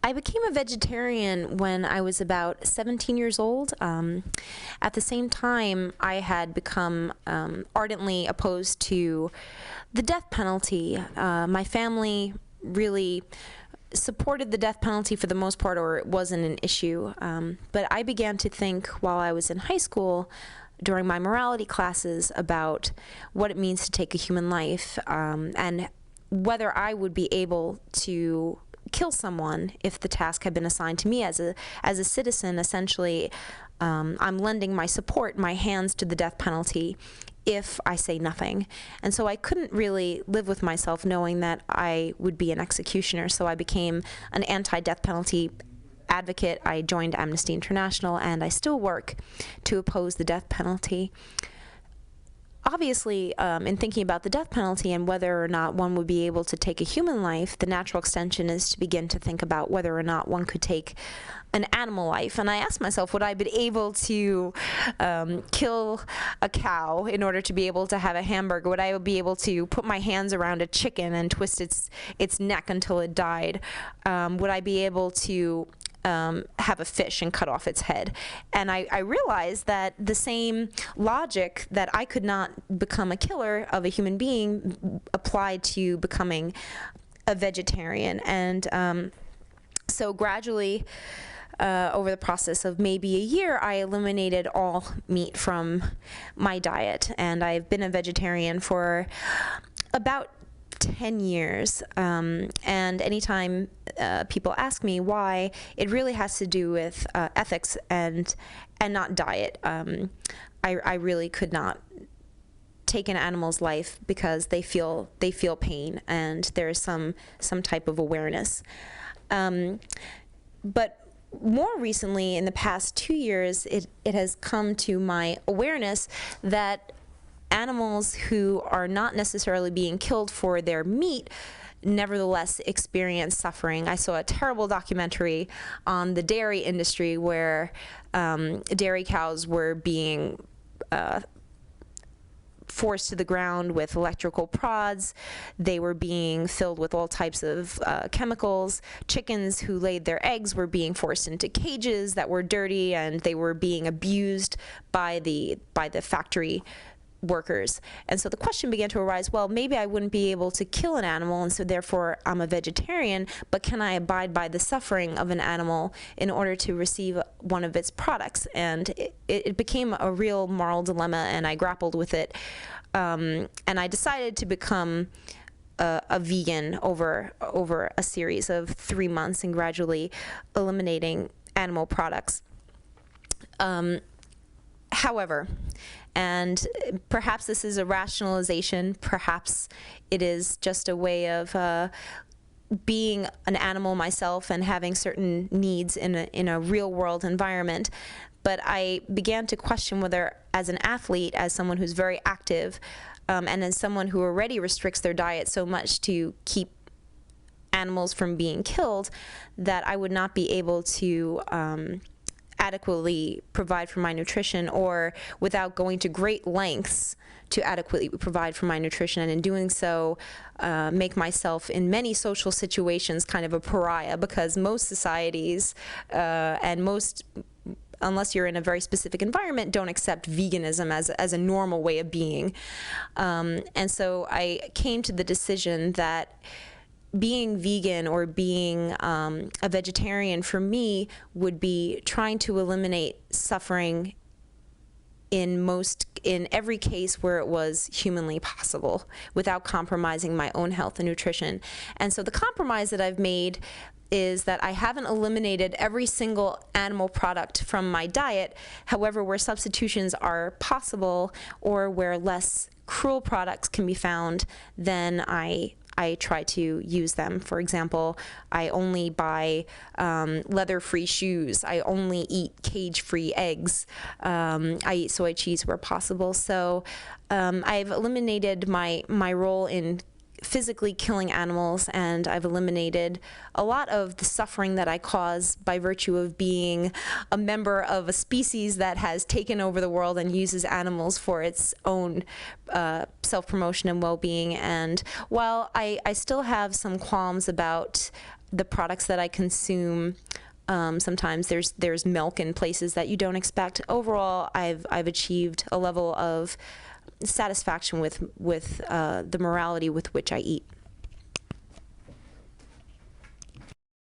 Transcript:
I became a vegetarian when I was about 17 years old. At the same time, I had become ardently opposed to the death penalty. My family really supported the death penalty for the most part, or it wasn't an issue. But I began to think while I was in high school, during my morality classes, about what it means to take a human life, and whether I would be able to kill someone if the task had been assigned to me as a citizen. Essentially, I'm lending my support, my hands to the death penalty if I say nothing. And so I couldn't really live with myself knowing that I would be an executioner, so I became an anti-death penalty advocate. I joined Amnesty International, and I still work to oppose the death penalty. Obviously, in thinking about the death penalty and whether or not one would be able to take a human life, the natural extension is to begin to think about whether or not one could take an animal life. And I asked myself, would I be able to kill a cow in order to be able to have a hamburger? Would I be able to put my hands around a chicken and twist its neck until it died? Would I be able to have a fish and cut off its head? And I realized that the same logic that I could not become a killer of a human being applied to becoming a vegetarian. And so gradually, over the process of maybe a year, I eliminated all meat from my diet, and I've been a vegetarian for about 10 years, and anytime people ask me why, it really has to do with ethics and not diet. I really could not take an animal's life because they feel pain, and there is some type of awareness. But more recently, in the past 2 years, it has come to my awareness that animals who are not necessarily being killed for their meat nevertheless experience suffering. I saw a terrible documentary on the dairy industry where dairy cows were being forced to the ground with electrical prods. They were being filled with all types of chemicals. Chickens who laid their eggs were being forced into cages that were dirty, and they were being abused by the factory workers. And so the question began to arise, well, maybe I wouldn't be able to kill an animal, and so therefore I'm a vegetarian, but can I abide by the suffering of an animal in order to receive one of its products? And it became a real moral dilemma, and I grappled with it. And I decided to become a vegan over a series of 3 months and gradually eliminating animal products. However, and perhaps this is a rationalization, perhaps it is just a way of being an animal myself and having certain needs in a real world environment. But I began to question whether, as an athlete, as someone who's very active, and as someone who already restricts their diet so much to keep animals from being killed, that I would not be able to adequately provide for my nutrition, or without going to great lengths to adequately provide for my nutrition, and in doing so make myself in many social situations kind of a pariah, because most societies and most, unless you're in a very specific environment, don't accept veganism as a normal way of being. And so I came to the decision that being vegan or being a vegetarian for me would be trying to eliminate suffering in every case where it was humanly possible without compromising my own health and nutrition. And so the compromise that I've made is that I haven't eliminated every single animal product from my diet. However, where substitutions are possible or where less cruel products can be found, then I try to use them. For example, I only buy leather-free shoes. I only eat cage-free eggs. I eat soy cheese where possible. So I've eliminated my role in physically killing animals, and I've eliminated a lot of the suffering that I cause by virtue of being a member of a species that has taken over the world and uses animals for its own self-promotion and well-being. And while I still have some qualms about the products that I consume, sometimes there's milk in places that you don't expect. Overall, I've achieved a level of satisfaction with the morality with which I eat.